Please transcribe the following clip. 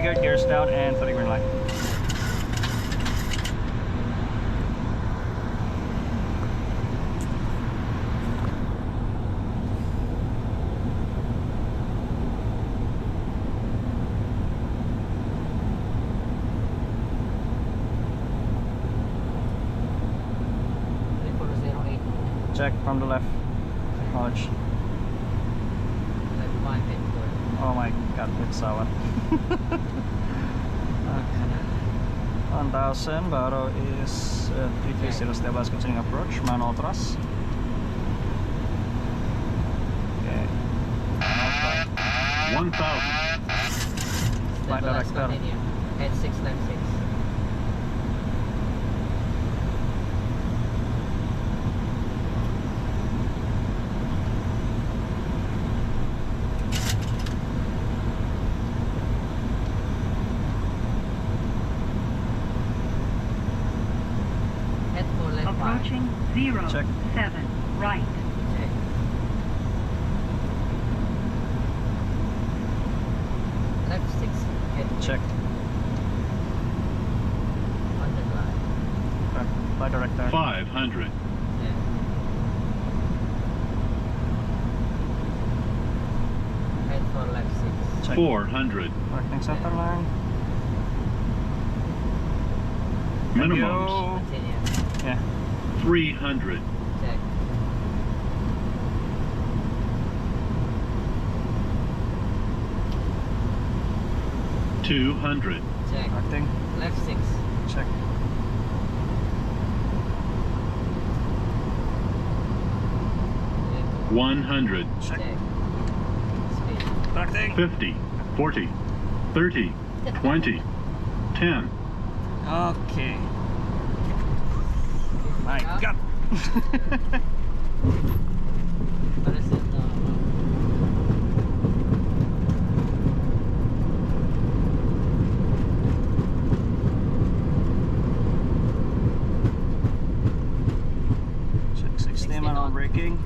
triggered, gears down, and for the green light. Check from the left. Acknowledge. Oh my god, it's sour. Okay. 1000 baru is 330 stabilize continuing approach, manual thrust. Okay. 1000. Flight director. Head 6 left 6. Approaching 0, Check. 7, right. Check. Left 6. Head Check. 100 line. Okay. Flight director. 500. Yeah. Head 4 left 6. Check. 400. Correcting center line. Minimums. Continue. Yeah. 300. Check. $200. Check. Correcting. Left 6. Check. Check. 100. Check. Check. Speed. Correcting. 50. 40. 30. 20. 10. Okay. My god. Para sa ito. Check 60 manual braking.